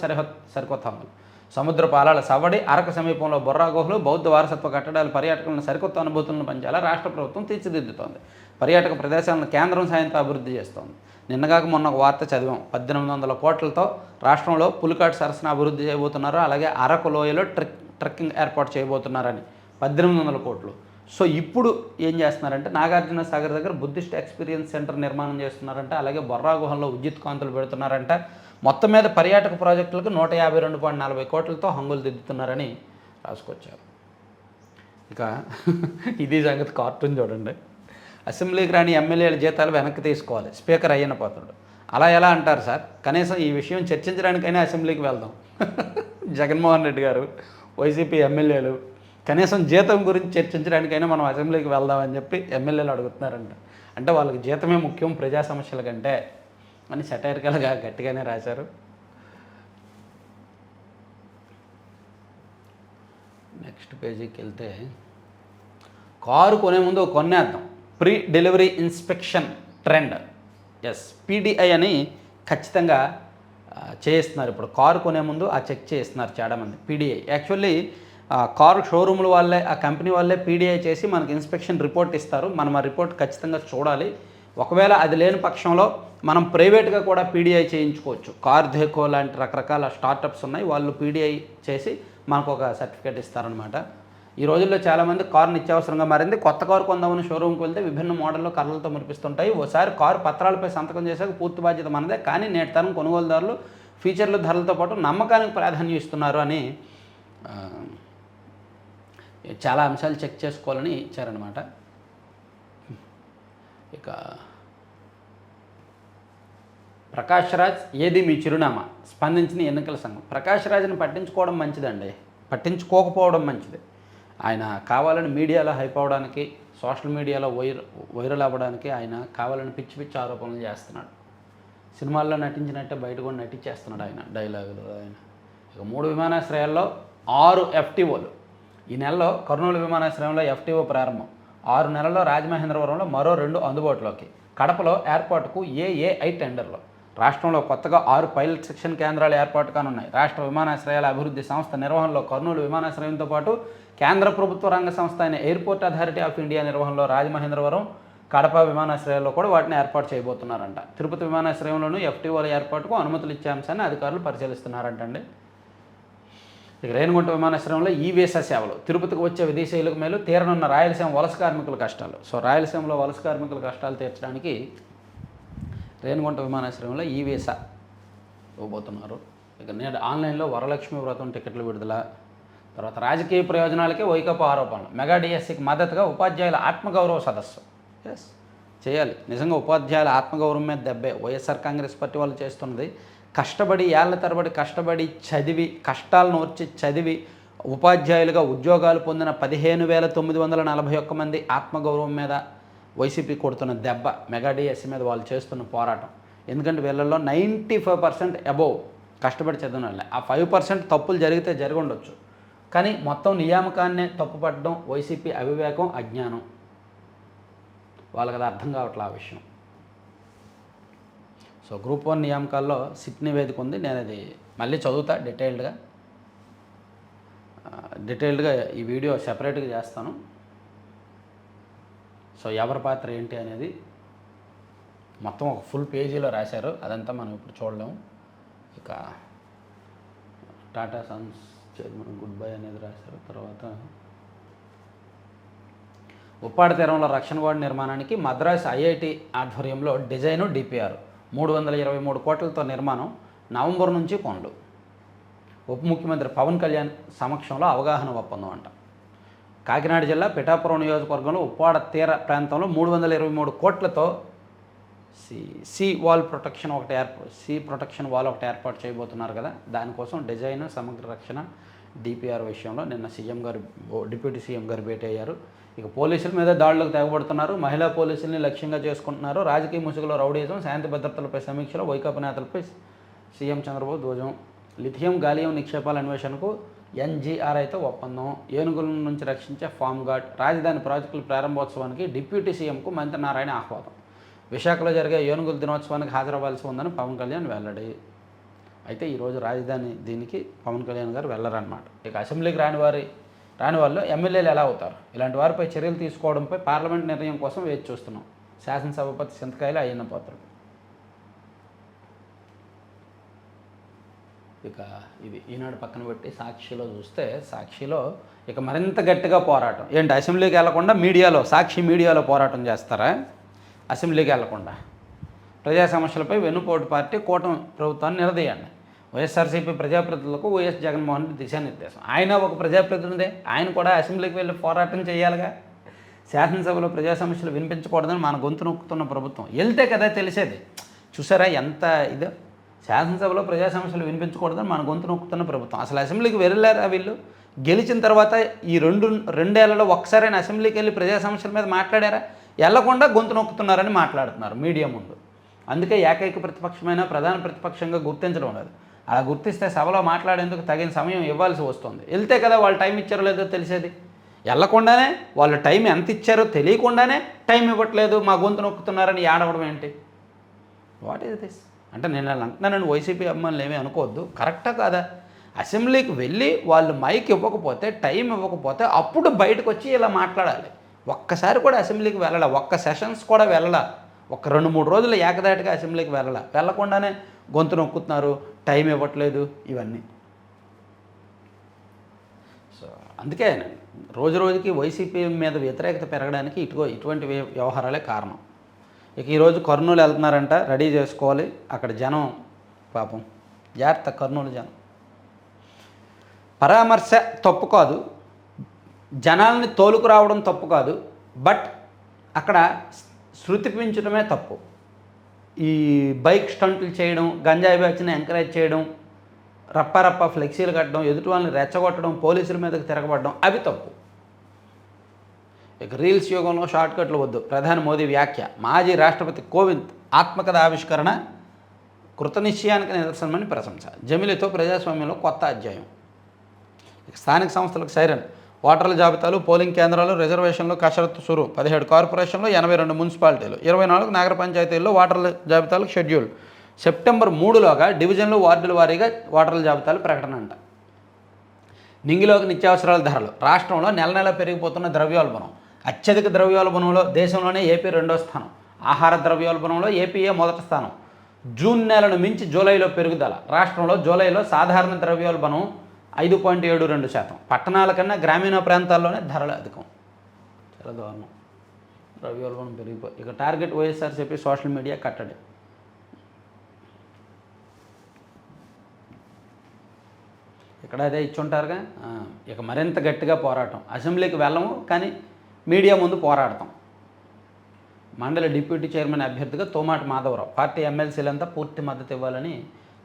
సరికొత్త అమలు, సముద్ర పాలాల సవ్వడి, అరకు సమీపంలో బొర్రా గుహలు, బౌద్ధ వారసత్వ కట్టడాలు పర్యాటకులను సరికొత్త అనుభూతులను పంచాలా రాష్ట్ర ప్రభుత్వం తీర్చిదిద్దుతోంది. పర్యాటక ప్రదేశాలను కేంద్రం సాయంతో అభివృద్ధి చేస్తోంది. నిన్నగాక మొన్న ఒక వార్త చదివాం, 1800 కోట్లతో రాష్ట్రంలో పులికాట్ సరస్సును అభివృద్ధి చేయబోతున్నారు, అలాగే అరకు లోయలో ట్రెక్కింగ్ ఏర్పాటు చేయబోతున్నారని. 1800 కోట్లు. సో ఇప్పుడు ఏం చేస్తున్నారంటే నాగార్జున సాగర్ దగ్గర బుద్ధిస్ట్ ఎక్స్పీరియన్స్ సెంటర్ నిర్మాణం చేస్తున్నారంట, అలాగే బొర్రా గుహల్లో విద్యుత్ కాంతులు పెడుతున్నారంట. మొత్తం మీద పర్యాటక ప్రాజెక్టులకు 152.40 కోట్లతో హంగులు దిద్దుతున్నారని రాసుకొచ్చారు. ఇక ఇది సంగతి. కార్టూన్ చూడండి, అసెంబ్లీకి రాని ఎమ్మెల్యేల జీతాలు వెనక్కి తీసుకోవాలి, స్పీకర్ అయ్యన్న పాత్రుడు. అలా ఎలా అంటారు సార్, కనీసం ఈ విషయం చర్చించడానికైనా అసెంబ్లీకి వెళ్దాం. జగన్మోహన్ రెడ్డి గారు, వైసీపీ ఎమ్మెల్యేలు కనీసం జీతం గురించి చర్చించడానికైనా మనం అసెంబ్లీకి వెళ్దామని చెప్పి ఎమ్మెల్యేలు అడుగుతున్నారంట. అంటే వాళ్ళకి జీతమే ముఖ్యం ప్రజా సమస్యల కంటే అని సెటైరికల్గా గట్టిగానే రాశారు. నెక్స్ట్ పేజీకి వెళ్తే, కారు కొనే ముందు కొనేద్దాం, pre delivery inspection trend. Yes, PDI అని ఖచ్చితంగా చేస్తున్నారు. ఇప్పుడు కారు కొనే ముందు ఆ చెక్ చేస్తున్నారు చాలామంది. పీడిఐ యాక్చువల్లీ కారు షోరూముల వాళ్ళే, ఆ కంపెనీ వాళ్ళే పీడిఐ చేసి మనకి ఇన్స్పెక్షన్ రిపోర్ట్ ఇస్తారు. మనం ఆ రిపోర్ట్ ఖచ్చితంగా చూడాలి. ఒకవేళ అది లేని పక్షంలో మనం ప్రైవేట్గా కూడా పీడిఐ చేయించుకోవచ్చు. కార్ దేకో లాంటి రకరకాల స్టార్టప్స్ ఉన్నాయి, వాళ్ళు పీడిఐ చేసి మనకు ఒక సర్టిఫికేట్ ఇస్తారనమాట. ఈ రోజుల్లో చాలామంది కారు నిత్యావసరంగా మారింది. కొత్త కారు కొందామని షోరూమ్కి వెళ్తే విభిన్న మోడల్లో కర్రలతో మురిపిస్తుంటాయి. ఓసారి కారు పత్రాలపై సంతకం చేశాక పూర్తి బాధ్యత మనదే. కానీ నేటి తరం కొనుగోలుదారులు ఫ్యూచర్లో ధరలతో పాటు నమ్మకానికి ప్రాధాన్యం ఇస్తున్నారు అని చాలా అంశాలు చెక్ చేసుకోవాలని ఇచ్చారనమాట. ఇక ప్రకాష్ రాజ్ ఏది మీ చిరునామా స్పందించిన ఎన్నికల సంఘం. ప్రకాష్ రాజ్ని పట్టించుకోవడం మంచిదండి, పట్టించుకోకపోవడం మంచిది. ఆయన కావాలని మీడియాలో హైప్ అవ్వడానికి, సోషల్ మీడియాలో వైరల్ అవ్వడానికి ఆయన కావాలని పిచ్చి పిచ్చి ఆరోపణలు చేస్తున్నాడు. సినిమాల్లో నటించినట్టే బయట కూడా నటించేస్తున్నాడు ఆయన డైలాగులు. ఆయన ఇక 3 విమానాశ్రయాల్లో 6 FTOలు. ఈ నెలలో కర్నూలు విమానాశ్రయంలో FTO ప్రారంభం. 6 నెలల్లో రాజమహేంద్రవరంలో మరో 2 అందుబాటులోకి. కడపలో ఏర్పాటుకు AAI టెండర్లు. రాష్ట్రంలో కొత్తగా 6 పైలట్ శిక్షణ కేంద్రాలు ఏర్పాటు కానున్నాయి. రాష్ట్ర విమానాశ్రయాల అభివృద్ధి సంస్థ నిర్వహణలో కర్నూలు విమానాశ్రయంతో పాటు కేంద్ర ప్రభుత్వ రంగ సంస్థ అయిన ఎయిర్పోర్ట్ అథారిటీ ఆఫ్ ఇండియా నిర్వహణలో రాజమహేంద్రవరం, కడప విమానాశ్రయాల్లో కూడా వాటిని ఏర్పాటు చేయబోతున్నారంట. తిరుపతి విమానాశ్రయంలోనూ FTOల ఏర్పాటుకు అనుమతులు ఇచ్చే అంశాన్ని అధికారులు పరిశీలిస్తున్నారంటండి. ఇక రేణిగుంట విమానాశ్రయంలో వీసా సేవలు. తిరుపతికి వచ్చే విదేశీయులకు మేలు, తీరనున్న రాయలసీమ వలస కార్మికుల కష్టాలు. సో రాయలసీమలో వలస కార్మికుల కష్టాలు తీర్చడానికి రేణిగుంట విమానాశ్రయంలో వీసా ఇవ్వబోతున్నారు. ఇక నేడు ఆన్లైన్లో వరలక్ష్మి వ్రతం టికెట్లు విడుదల. తర్వాత రాజకీయ ప్రయోజనాలకే వైకాపా ఆరోపణలు. మెగా డిఎస్సికి మద్దతుగా ఉపాధ్యాయుల ఆత్మగౌరవ సదస్సు. ఎస్, చేయాలి. నిజంగా ఉపాధ్యాయుల ఆత్మగౌరవం మీద దెబ్బే వైఎస్ఆర్ కాంగ్రెస్ పార్టీ వాళ్ళు చేస్తున్నది. కష్టపడి ఏళ్ల తరబడి కష్టపడి చదివి, కష్టాలను ఓర్చి చదివి ఉపాధ్యాయులుగా ఉద్యోగాలు పొందిన 15,941 మంది ఆత్మగౌరవం మీద వైసీపీ కొడుతున్న దెబ్బ మెగా డిఎస్సి మీద వాళ్ళు చేస్తున్న పోరాటం. ఎందుకంటే వీళ్ళల్లో 95% అబోవ్ కష్టపడి చదివిన వాళ్ళే. ఆ 5% తప్పులు జరిగితే జరిగి ఉండొచ్చు, కానీ మొత్తం నియామకాన్నే తప్పుపడడం వైసీపీ అవివేకం, అజ్ఞానం. వాళ్ళకి అది అర్థం కావట్లే ఆ విషయం. సో గ్రూప్ 1 నియామకాల్లో సిట్ నివేదిక ఉంది. నేను అది మళ్ళీ చదువుతా డీటెయిల్డ్గా ఈ వీడియో సెపరేట్గా చేస్తాను. సో ఎవరి పాత్ర ఏంటి అనేది మొత్తం ఒక ఫుల్ పేజీలో రాశారు. అదంతా మనం ఇప్పుడు చూడలేము. ఇక Tata Sons chairman good bye అనేది రాశారు. తర్వాత ఉప్పాడ తీరంలో రక్షణ గోడ నిర్మాణానికి మద్రాస్ IIT ఆధ్వర్యంలో డిజైను DPR 323 కోట్లతో నిర్మాణం. నవంబర్ నుంచి పనులు. ఉప ముఖ్యమంత్రి పవన్ కళ్యాణ్ సమక్షంలో అవగాహన ఒప్పందం అంట. కాకినాడ జిల్లా పిఠాపురం నియోజకవర్గంలో ఉప్పాడ తీర ప్రాంతంలో 323 కోట్లతో సీ ప్రొటెక్షన్ వాల్ ఒకటి ఏర్పాటు చేయబోతున్నారు కదా. దానికోసం డిజైన్, సమగ్ర రక్షణ, DPR విషయంలో నిన్న డిప్యూటీ సీఎం గారు భేటీ అయ్యారు. ఇక పోలీసుల మీద దాడులకు తెగబడుతున్నారు. మహిళా పోలీసుల్ని లక్ష్యంగా చేసుకుంటున్నారు. రాజకీయ ముసుగులో రౌడీజం, శాంతి భద్రతలపై సమీక్షలో వైకాపా నేతలపై సీఎం చంద్రబాబు ధ్వజం. లిథియం గాలియం నిక్షేపాల అన్వేషణకు NGRIతో ఒప్పందం. ఏనుగుల నుంచి రక్షించే ఫామ్ గార్డ్. రాజధాని ప్రాజెక్టుల ప్రారంభోత్సవానికి డిప్యూటీ సీఎంకు మంత్రి నారాయణ ఆహ్వానం. విశాఖలో జరిగే ఏనుగుల దినోత్సవానికి హాజరవ్వాల్సి ఉందని పవన్ కళ్యాణ్ వెల్లడి. అయితే ఈరోజు రాజధాని దీనికి పవన్ కళ్యాణ్ గారు వెళ్ళరన్నమాట. ఇక అసెంబ్లీకి రాని వాళ్ళు ఎమ్మెల్యేలు ఎలా అవుతారు? ఇలాంటి వారిపై చర్యలు తీసుకోవడంపై పార్లమెంట్ నిర్ణయం కోసం వేచి చూస్తున్నాం. శాసనసభాపతి చింతకాయలు అయ్యన్న పాత్రుడు. ఇక ఇది ఈనాడు పక్కన పెట్టి సాక్షిలో చూస్తే, సాక్షిలో ఇక మరింత గట్టిగా పోరాటం. ఏంటి, అసెంబ్లీకి వెళ్లకుండా సాక్షి మీడియాలో పోరాటం చేస్తారా? అసెంబ్లీకి వెళ్లకుండా ప్రజా సమస్యలపై వెన్నుపోటు పార్టీ కూటమి ప్రభుత్వాన్ని నిలదీయండి. వైఎస్ఆర్సీపీ ప్రజాప్రతినిధులకు వైఎస్ జగన్మోహన్ రెడ్డి దిశానిర్దేశం. ఆయన ఒక ప్రజాప్రతినిధే, ఆయన కూడా అసెంబ్లీకి వెళ్ళి పోరాటం చేయాలిగా. శాసనసభలో ప్రజా సమస్యలు వినిపించకూడదని మన గొంతు నొక్కుతున్న ప్రభుత్వం. వెళ్తే కదా తెలిసేది. చూసారా ఎంత ఇదో. శాసనసభలో ప్రజా సమస్యలు వినిపించకూడదని మన గొంతు నొక్కుతున్న ప్రభుత్వం. అసలు అసెంబ్లీకి వెళ్ళారా వీళ్ళు? గెలిచిన తర్వాత ఈ రెండేళ్లలో ఒక్కసారైనా అసెంబ్లీకి వెళ్ళి ప్రజా సమస్యల మీద మాట్లాడారా? వెళ్లకుండా గొంతు నొక్కుతున్నారని మాట్లాడుతున్నారు మీడియా ముందు. అందుకే ఏకైక ప్రతిపక్షమైన ప్రధాన ప్రతిపక్షంగా గుర్తించడం లేదు. అలా గుర్తిస్తే సభలో మాట్లాడేందుకు తగిన సమయం ఇవ్వాల్సి వస్తుంది. వెళ్తే కదా వాళ్ళు టైం ఇచ్చారో లేదో తెలిసేది. వెళ్లకుండానే వాళ్ళు టైం ఎంత ఇచ్చారో తెలియకుండానే టైం ఇవ్వట్లేదు, మా గొంతు నొక్కుతున్నారని ఏడవడం ఏంటి? What is this? అంటే నేను అంటున్నానని వైసీపీ అమ్మాయిలు ఏమీ అనుకోవద్దు. కరెక్టా కాదా? అసెంబ్లీకి వెళ్ళి వాళ్ళు మైక్ ఇవ్వకపోతే, టైం ఇవ్వకపోతే అప్పుడు బయటకు వచ్చి ఇలా మాట్లాడాలి. ఒక్కసారి కూడా అసెంబ్లీకి వెళ్ళాల, ఒక్క సెషన్స్ కూడా వెళ్ళాల, ఒక 2-3 రోజులు ఏకదాటిగా అసెంబ్లీకి వెళ్ళకుండానే గొంతు నొక్కుతున్నారు, టైం ఇవ్వట్లేదు, ఇవన్నీ. సో అందుకే రోజుకి వైసీపీ మీద వ్యతిరేకత పెరగడానికి ఇటువంటి వ్యవహారాలే కారణం. ఇక ఈరోజు కర్నూలు వెళ్తున్నారంట, రెడీ చేసుకోవాలి. అక్కడ జనం పాపం జాగ్రత్త కర్నూలు జనం. పరామర్శ తప్పు కాదు, జనాల్ని తోలుకురావడం తప్పు కాదు, బట్ అక్కడ శృతి పెంచడమే తప్పు. ఈ బైక్ స్టంట్లు చేయడం, గంజాయి బ్యాచ్ని ఎంకరేజ్ చేయడం, రప్ప ఫ్లెక్సీలు కట్టడం, ఎదుటి వాళ్ళని రెచ్చగొట్టడం, పోలీసుల మీదకి తిరగబడడం అవి తప్పు. ఇక రీల్స్ యుగంలో షార్ట్కట్లు వద్దు. ప్రధాని మోదీ వ్యాఖ్య. మాజీ రాష్ట్రపతి కోవింద్ ఆత్మకథ ఆవిష్కరణ కృతనిశ్చయానికి నిదర్శనమని ప్రశంస. జమిలితో ప్రజాస్వామ్యంలో కొత్త అధ్యాయం. ఇక స్థానిక సంస్థలకు సైరన్. ఓటర్ల జాబితాలు, పోలింగ్ కేంద్రాలు, రిజర్వేషన్లు కసరత్తు సురు. 17 కార్పొరేషన్లు, 82 మున్సిపాలిటీలు, 24 నగర పంచాయతీల్లో ఓటర్ల జాబితాలకు షెడ్యూల్. సెప్టెంబర్ 3లోగా డివిజన్లు, వార్డుల వారీగా ఓటర్ల జాబితాలు ప్రకటన అంట. నింగిలోకి నిత్యావసరాల ధరలు. రాష్ట్రంలో నెల పెరిగిపోతున్న ద్రవ్యోల్బణం. అత్యధిక ద్రవ్యోల్బణంలో దేశంలోనే ఏపీ 2వ స్థానం. ఆహార ద్రవ్యోల్బణంలో ఏపీఏ 1వ స్థానం. జూన్ నెలను మించి జూలైలో పెరుగుదల. రాష్ట్రంలో జూలైలో సాధారణ ద్రవ్యోల్బణం 5.72%. పట్టణాల కన్నా గ్రామీణ ప్రాంతాల్లోనే ధరలు అధికం. చాలా దారుణం. ద్రవ్యోల్బణం పెరిగిపోయి ఇక టార్గెట్ వైఎస్ఆర్సీపీ సోషల్ మీడియా కట్టడి. ఇక్కడ అదే ఇచ్చుంటారుగా. ఇక మరింత గట్టిగా పోరాటం. అసెంబ్లీకి వెళ్ళము కానీ మీడియా ముందు పోరాడతాం. మండలి డిప్యూటీ చైర్మన్ అభ్యర్థిగా తోమాటి మాధవరావు. పార్టీ ఎమ్మెల్సీలంతా పూర్తి మద్దతు ఇవ్వాలని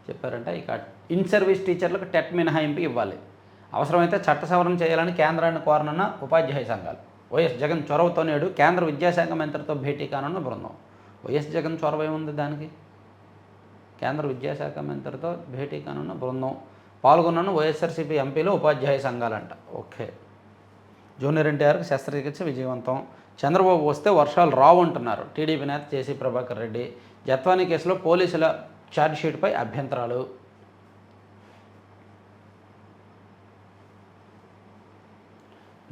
చెప్పారంట. ఇక ఇన్ సర్వీస్ టీచర్లకు టెట్ మినహాయింపు ఇవ్వాలి. అవసరమైతే చట్ట సవరణ చేయాలని కేంద్రాన్ని కోరనున్న ఉపాధ్యాయ సంఘాలు. వైఎస్ జగన్ చొరవతో నేడు కేంద్ర విద్యాశాఖ మంత్రితో భేటీ కానున్న బృందం. వైఎస్ జగన్ చొరవ ఏముంది దానికి? కేంద్ర విద్యాశాఖ మంత్రితో భేటీ కానున్న బృందం. పాల్గొన్న వైఎస్ఆర్సీపీ ఎంపీలు, ఉపాధ్యాయ సంఘాలంట. ఓకే. జూనియర్ ఎన్టీఆర్కి శస్త్రచికిత్స విజయవంతం. చంద్రబాబు వస్తే వర్షాలు రావు అంటున్నారు టీడీపీ నేత జేసీ ప్రభాకర్ రెడ్డి. జత్వానీ కేసులో పోలీసుల ఛార్జ్షీట్పై అభ్యంతరాలు.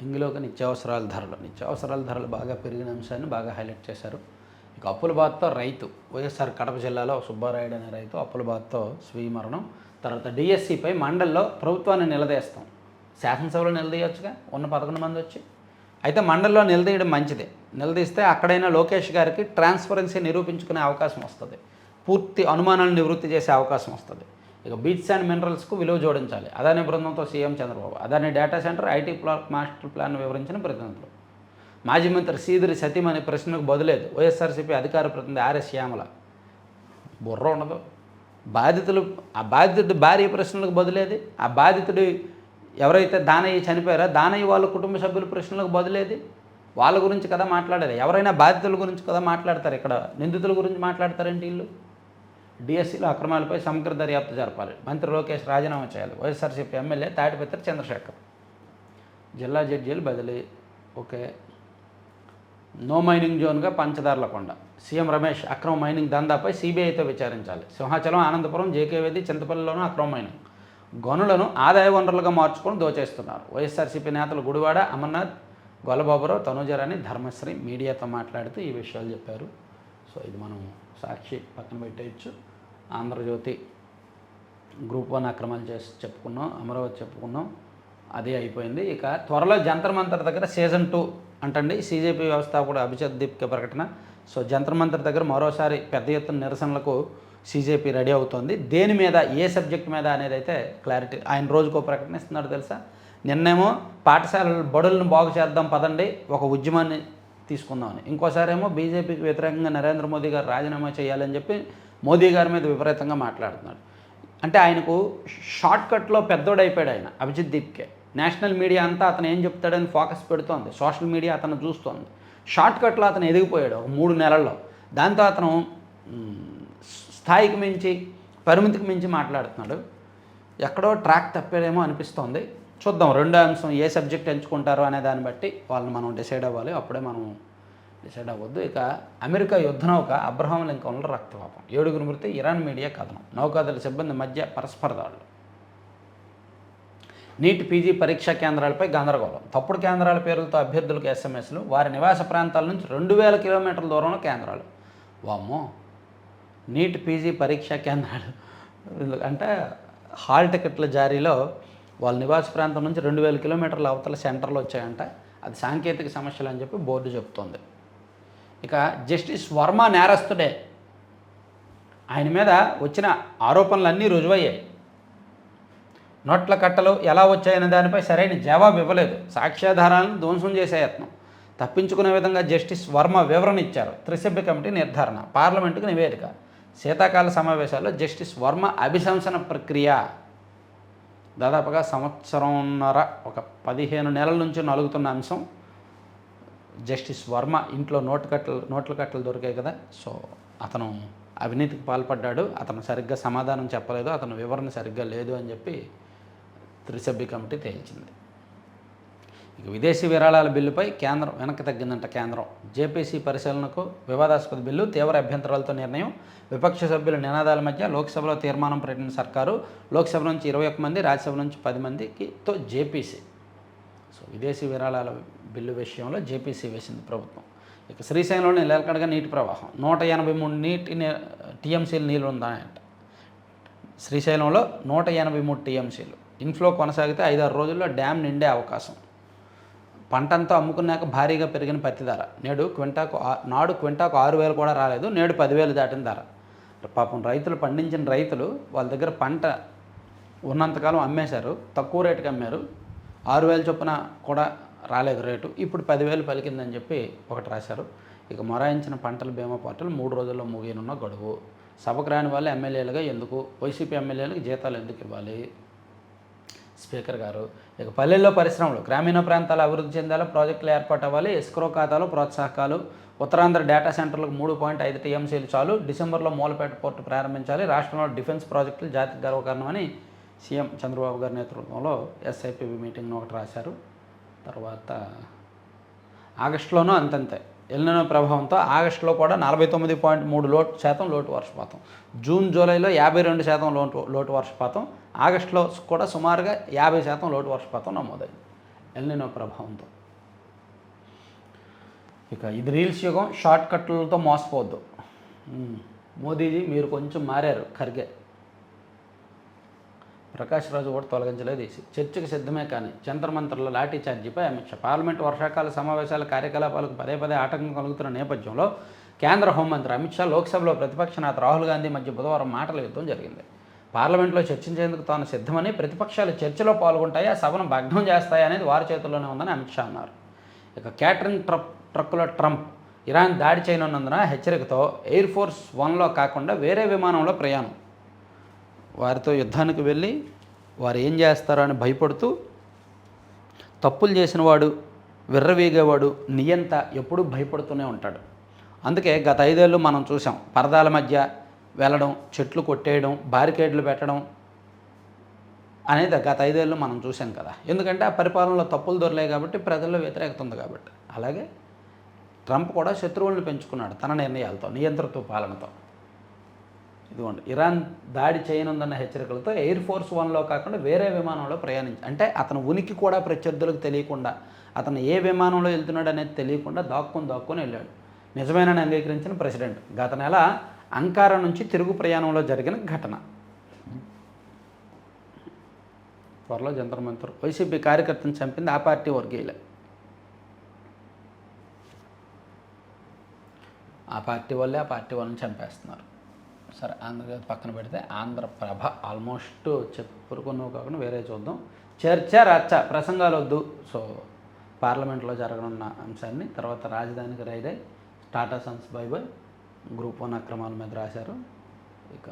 ఇందులోకి నిత్యావసరాల ధరలు బాగా పెరిగిన అంశాన్ని బాగా హైలైట్ చేశారు. ఇక అప్పుల బాధతో రైతు. వైఎస్ఆర్ కడప జిల్లాలో సుబ్బారాయుడు అనే రైతు అప్పుల బాధతో స్వీయ మరణం. తర్వాత డిఎస్సిపై మండలిలో ప్రభుత్వాన్ని నిలదీస్తాం. శాసనసభలో నిలదీయొచ్చుగా ఉన్న 11 మంది వచ్చి. అయితే మండలిలో నిలదీయడం మంచిదే. నిలదీస్తే అక్కడైనా లోకేష్ గారికి ట్రాన్స్పరెన్సీ నిరూపించుకునే అవకాశం వస్తుంది. పూర్తి అనుమానాలను నివృత్తి చేసే అవకాశం వస్తుంది. ఇక బీట్స్ అండ్ మినరల్స్కు విలువ జోడించాలి. అదాని బృందంతో CM Chandrababu. Adani data centre, IT plaque master plan వివరించిన ప్రతినిధులు. మాజీ మంత్రి సీదిరి సతీమణి ప్రశ్నకు బదులేదు వైఎస్ఆర్సీపీ అధికార ప్రతినిధి ఆర్ఎస్ శ్యామల. బుర్ర ఉండదు. ఆ బాధితుడి భార్య ప్రశ్నలకు బదులేది. ఆ బాధితుడు ఎవరైతే దానయ్య చనిపోయారో దానయ్య వాళ్ళ కుటుంబ సభ్యుల ప్రశ్నలకు బదులేది. వాళ్ళ గురించి కదా మాట్లాడేది. ఎవరైనా బాధితుల గురించి కదా మాట్లాడతారు. ఇక్కడ నిందితుల గురించి మాట్లాడతారేంటి వీళ్ళు? డిఎస్సీలో అక్రమాలపై సమగ్ర దర్యాప్తు జరపాలి. మంత్రి లోకేష్ రాజీనామా చేయాలి. వైఎస్ఆర్సీపీ ఎమ్మెల్యే తాటిపత్రి చంద్రశేఖర్. జిల్లా జడ్జీలు బదిలీ. ఓకే. నో మైనింగ్ జోన్గా పంచదార్లకొండ. సీఎం రమేష్ అక్రమ మైనింగ్ దందాపై సీబీఐతో విచారించాలి. సింహాచలం, ఆనందపురం, జేకేవేది, చింతపల్లిలోనూ అక్రమ మైనింగ్. గనులను ఆదాయ వనరులుగా మార్చుకొని దోచేస్తున్నారు. వైఎస్ఆర్సీపీ నేతలు గుడివాడ, అమర్నాథ్, గొల్లబాబురావు, తనూజరాని, ధర్మశ్రీ మీడియాతో మాట్లాడుతూ ఈ విషయాలు చెప్పారు. సో ఇది మనం సాక్షి పక్కన పెట్టేయచ్చు. ఆంధ్రజ్యోతి గ్రూప్ 1 అక్రమాలు చేసి చెప్పుకున్నాం. అమరావతి చెప్పుకున్నాం. అదే అయిపోయింది. ఇక త్వరలో జంతర్ మంతర్ దగ్గర సీజన్ 2 అంటండి. సీజేపీ వ్యవస్థాపకుడు అభిజిత్ దీప్కే ప్రకటన. సో జంతర్ మంతర్ దగ్గర మరోసారి పెద్ద ఎత్తున నిరసనలకు సీజేపీ రెడీ అవుతోంది. దేని మీద, ఏ సబ్జెక్ట్ మీద అనేది అయితే క్లారిటీ. ఆయన రోజుకో ప్రకటన ఇస్తున్నాడు తెలుసా. నిన్నేమో పాఠశాలలు, బడులను బాగు చేద్దాం పదండి, ఒక ఉద్యమాన్ని తీసుకుందామని. ఇంకోసారి ఏమో బీజేపీకి వ్యతిరేకంగా నరేంద్ర మోదీ గారు రాజీనామా చేయాలని చెప్పి మోదీ గారి మీద విపరీతంగా మాట్లాడుతున్నాడు. అంటే ఆయనకు షార్ట్కట్లో పెద్దోడైపోయాడు ఆయన అభిజిత్ దీప్కే. నేషనల్ మీడియా అంతా అతను ఏం చెప్తాడని ఫోకస్ పెడుతోంది. సోషల్ మీడియా అతను చూస్తోంది. షార్ట్కట్లో అతను ఎదిగిపోయాడు ఒక 3 నెలల్లో. దాంతో అతను స్థాయికి మించి, పరిమితికి మించి మాట్లాడుతున్నాడు. ఎక్కడో ట్రాక్ తప్పాడేమో అనిపిస్తోంది. చూద్దాం రెండో అంశం ఏ సబ్జెక్ట్ ఎంచుకుంటారో అనే దాన్ని బట్టి వాళ్ళని మనం డిసైడ్ అవ్వాలి. అప్పుడే మనం డిసైడ్ అవ్వద్దు. ఇక అమెరికా యుద్ధ నౌక అబ్రహాం లింకన్లో రక్తపాతం. 7 మృతి. ఇరాన్ మీడియా కథనం. నౌకాదళ సిబ్బంది మధ్య పరస్పర దాడులు. నీట్ పీజీ పరీక్షా కేంద్రాలపై గందరగోళం. తప్పుడు కేంద్రాల పేర్లతో అభ్యర్థులకు ఎస్ఎంఎస్లు. వారి నివాస ప్రాంతాల నుంచి 2000 కిలోమీటర్ల దూరంలో కేంద్రాలు. వామ్మో. నీట్ పీజీ పరీక్షా కేంద్రాలు అంటే హాల్ టికెట్ల జారీలో వాళ్ళ నివాస ప్రాంతం నుంచి 2000 కిలోమీటర్ల అవతల సెంటర్లు వచ్చాయంట. అది సాంకేతిక సమస్యలు అని చెప్పి బోర్డు చెప్తోంది. ఇక జస్టిస్ వర్మ నేరస్తుడే. ఆయన మీద వచ్చిన ఆరోపణలన్నీ రుజువయ్యాయి. నోట్ల కట్టలు ఎలా వచ్చాయనే దానిపై సరైన జవాబు ఇవ్వలేదు. సాక్ష్యాధారాలను ధ్వంసం చేసే యత్నం. తప్పించుకునే విధంగా జస్టిస్ వర్మ వివరణ ఇచ్చారు. త్రిసభ్య కమిటీ నిర్ధారణ, పార్లమెంటుకు నివేదిక. శీతాకాల సమావేశాల్లో జస్టిస్ వర్మ అభిశంసన ప్రక్రియ దాదాపుగా సంవత్సరంన్నర, ఒక 15 నెలల నుంచి నలుగుతున్న అంశం. జస్టిస్ వర్మ ఇంట్లో నోట్ల కట్టలు దొరికాయి కదా, సో అతను అవినీతికి పాల్పడ్డాడు, అతను సరిగ్గా సమాధానం చెప్పలేదు, అతను వివరణ సరిగ్గా లేదు అని చెప్పి త్రిసభ్య కమిటీ తేల్చింది. ఇక విదేశీ విరాళాల బిల్లుపై కేంద్రం వెనక్కి తగ్గిందంట. కేంద్రం జేపీసీ పరిశీలనకు వివాదాస్పద బిల్లు, తీవ్ర అభ్యంతరాలతో నిర్ణయం. విపక్ష సభ్యుల నినాదాల మధ్య లోక్సభలో తీర్మానం ప్రకటించిన సర్కారు. లోక్సభ నుంచి 21 మంది, రాజ్యసభ నుంచి 10 మందితో జేపీసీ. సో విదేశీ విరాళాల బిల్లు విషయంలో జేపీసీ వేసింది ప్రభుత్వం. ఇక శ్రీశైలంలోని నిలకడగా నీటి ప్రవాహం 183 టీఎంసీలు నీళ్ళు ఉందాయంట. శ్రీశైలంలో 183 టీఎంసీలు. ఇన్ఫ్లో కొనసాగితే 5-6 రోజుల్లో డ్యామ్ నిండే అవకాశం. పంటంతా అమ్ముకున్నాక భారీగా పెరిగిన పత్తి ధర. నాడు క్వింటాకు 6,000 కూడా రాలేదు, నేడు 10,000 దాటిన ధర. పాపం పండించిన రైతులు వాళ్ళ దగ్గర పంట ఉన్నంతకాలం అమ్మేశారు, తక్కువ రేటుకి అమ్మారు, 6,000 చొప్పున కూడా రాలేదు రేటు, ఇప్పుడు 10,000 పలికిందని చెప్పి ఒకటి రాశారు. ఇక మొరాయించిన పంటల బీమా పోర్టల్ 3 రోజుల్లో ముగియనున్న గడువు. సభకు రాని వాళ్ళు ఎమ్మెల్యేలుగా ఎందుకు, వైసీపీ ఎమ్మెల్యేలకు జీతాలు ఎందుకు ఇవ్వాలి? స్పీకర్ గారు. ఇక పల్లెల్లో పరిశ్రమలు, గ్రామీణ ప్రాంతాలు అభివృద్ధి చెందేలా ప్రాజెక్టులు ఏర్పాటు అవ్వాలి. ఎస్క్రో ఖాతాలు ప్రోత్సాహకాలు. ఉత్తరాంధ్ర డేటా సెంటర్లకు 3.5 టీఎంసీలు చాలు. డిసెంబర్లో మూలపేట పోర్టు ప్రారంభించాలి. రాష్ట్రంలో డిఫెన్స్ ప్రాజెక్టులు జాతికి గర్వకారణమని సీఎం చంద్రబాబు గారి నేతృత్వంలో ఎస్ఐపిబి మీటింగ్ను ఒకటి రాశారు. తర్వాత ఆగస్టులోనూ అంతంతే. ఎల్నినో ప్రభావంతో ఆగస్టులో కూడా 49.3% లోటు వర్షపాతం. జూన్ జూలైలో 52% లోటు వర్షపాతం. ఆగస్టులో కూడా సుమారుగా 50% లోటు వర్షపాతం నమోదైంది ఎల్నినో ప్రభావంతో. ఇక ఇది రీల్స్ యుగం, షార్ట్ కట్లతో మోసపోవద్దు. మోదీజీ మీరు కొంచెం మారారు. ఖర్గే. ప్రకాష్ రాజు కూడా తొలగించలేదు ఈసీ. చర్చకు సిద్ధమే కానీ జంతర్ మంతర్ల లాఠీ చార్జీపై అమిత్ షా. పార్లమెంటు వర్షాకాల సమావేశాల కార్యకలాపాలకు పదే ఆటంకం కలుగుతున్న నేపథ్యంలో కేంద్ర హోంమంత్రి అమిత్ షా లోక్సభలో ప్రతిపక్ష నేత రాహుల్ గాంధీ మధ్య బుధవారం మాటల యుద్ధం జరిగింది. పార్లమెంట్లో చర్చించేందుకు తాను సిద్ధమని, ప్రతిపక్షాలు చర్చలో పాల్గొంటాయి, ఆ సభను భగ్నం చేస్తాయి అనేది వారి చేతుల్లోనే ఉందని అమిత్ షా అన్నారు. ఇక క్యాటరింగ్ ట్రక్కులో ట్రంప్ ఇరాన్ దాడి చేయనున్నందున హెచ్చరికతో ఎయిర్ ఫోర్స్ 1లో కాకుండా వేరే విమానంలో ప్రయాణం. వారితో యుద్ధానికి వెళ్ళి వారు ఏం చేస్తారో అని భయపడుతూ, తప్పులు చేసిన వాడు, విర్రవీగేవాడు, నియంత ఎప్పుడూ భయపడుతూనే ఉంటాడు. అందుకే గత 5 ఏళ్ళు మనం చూసాం, పరదాల మధ్య వెళ్ళడం, చెట్లు కొట్టేయడం, బారికేడ్లు పెట్టడం అనేది గత 5 ఏళ్ళు మనం చూసాం కదా. ఎందుకంటే ఆ పరిపాలనలో తప్పులు దొరలేవు కాబట్టి, ప్రజల్లో వ్యతిరేకత ఉంది కాబట్టి. అలాగే ట్రంప్ కూడా శత్రువులను పెంచుకున్నాడు తన నిర్ణయాలతో, నియంతృత్వ పాలనతో. ఇదిగోండి, ఇరాన్ దాడి చేయనుందన్న హెచ్చరికలతో ఎయిర్ ఫోర్స్ 1లో కాకుండా వేరే విమానంలో అంటే అతను ఉనికి కూడా ప్రత్యర్థులకు తెలియకుండా, అతను ఏ విమానంలో వెళ్తున్నాడు అనేది తెలియకుండా దాక్కుని వెళ్ళాడు. నిజమేనని అంగీకరించిన ప్రెసిడెంట్. గత నెల అంకారా నుంచి తిరుగు ప్రయాణంలో జరిగిన ఘటన. త్వరలో జంతర్ మంతర్. వైసీపీ కార్యకర్తను చంపింది ఆ పార్టీ వర్గీయులే. ఆ పార్టీ వాళ్ళని చంపేస్తున్నారు. సరే, ఆంధ్రజ్యోతి పక్కన పెడితే ఆంధ్రప్రభ ఆల్మోస్ట్ చెప్పుకున్నవి కాకుండా వేరే చూద్దాం. చర్చ రచ్చ, ప్రసంగాలు వద్దు. సో పార్లమెంట్లో జరగనున్న అంశాన్ని, తర్వాత రాజధానికి రైడే, టాటా సన్స్ బై గ్రూప్ 1 అక్రమాల మీద రాశారు. ఇక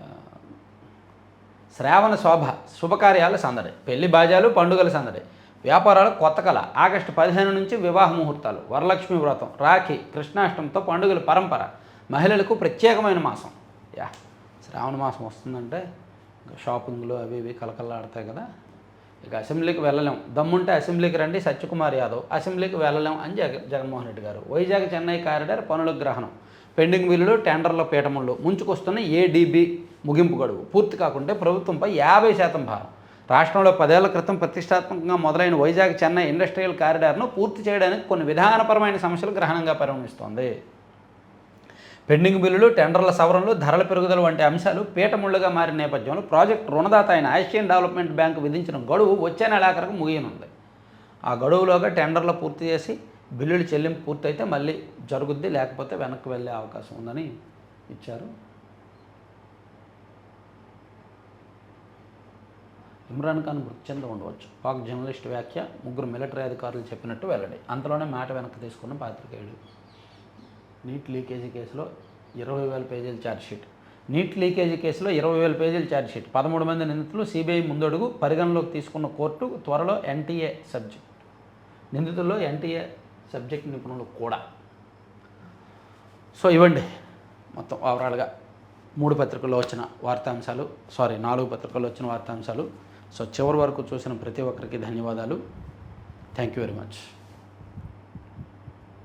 శ్రావణ శోభ, శుభకార్యాల సందడి, పెళ్లి బాజాలు, పండుగల సందడి, వ్యాపారాలు కొత్త కళ. ఆగస్టు 15 నుంచి వివాహ ముహూర్తాలు, వరలక్ష్మి వ్రతం, రాఖీ, కృష్ణాష్టమితో పండుగల పరంపర. మహిళలకు ప్రత్యేకమైన మాసం. శ్రావణ మాసం వస్తుందంటే ఇంకా షాపింగ్లు అవి ఇవి కలకల్లాడతాయి కదా. ఇక అసెంబ్లీకి వెళ్ళలేం, దమ్ముంటే అసెంబ్లీకి రండి సత్యకుమార్ యాదవ్. అసెంబ్లీకి వెళ్ళలేం అని జగన్మోహన్ రెడ్డి గారు. వైజాగ్ చెన్నై కారిడార్ పనుల గ్రహణం, పెండింగ్ బిల్లులు, టెండర్ల పీఠములు, ముంచుకొస్తున్న ఏడీబీ ముగింపు గడువు. పూర్తి కాకుంటే ప్రభుత్వంపై 50% భారం. రాష్ట్రంలో 10 ఏళ్ల క్రితం ప్రతిష్టాత్మకంగా మొదలైన వైజాగ్ చెన్నై ఇండస్ట్రియల్ కారిడార్ను పూర్తి చేయడానికి కొన్ని విధానపరమైన సమస్యలు గ్రహణంగా పరిగణిస్తోంది. పెండింగ్ బిల్లులు, టెండర్ల సవరణలు, ధరల పెరుగుదల వంటి అంశాలు పీఠముళ్లుగా మారిన నేపథ్యంలో ప్రాజెక్టు రుణదాత అయిన ఆసియన్ డెవలప్మెంట్ బ్యాంకు విధించిన గడువు వచ్చే నెలాఖరుకు ముగియనుంది. ఆ గడువులోగా టెండర్లు పూర్తి చేసి బిల్లులు చెల్లింపు పూర్తయితే మళ్ళీ జరుగుద్ది, లేకపోతే వెనక్కి వెళ్ళే అవకాశం ఉందని ఇచ్చారు. ఇమ్రాన్ ఖాన్ మృతి చెంది ఉండవచ్చు. పాక్ జర్నలిస్ట్ వ్యాఖ్య, 3 మిలిటరీ అధికారులు చెప్పినట్టు వెల్లడి. అంతలోనే మాట వెనక్కి తీసుకున్న పాత్రికేయుడు. నీట్ లీకేజీ కేసులో 20,000 పేజీల ఛార్జ్షీట్. నీట్ లీకేజీ కేసులో 20,000 పేజీల ఛార్జ్షీట్. 13 మంది నిందితులు సిబిఐ ముందడుగు పరిగణలోకి తీసుకున్న కోర్టు త్వరలో ఎన్టీఏ సబ్జెక్ట్. నిందితుల్లో ఎన్టీఏ సబ్జెక్ట్ నిపుణులు కూడా. సో ఇవ్వండి మొత్తం ఓవరాల్గా 3 పత్రికల్లో వచ్చిన వార్తాంశాలు, 4 పత్రికల్లో వచ్చిన వార్తాంశాలు. సో చివరి వరకు చూసిన ప్రతి ఒక్కరికి ధన్యవాదాలు. Thank you very much.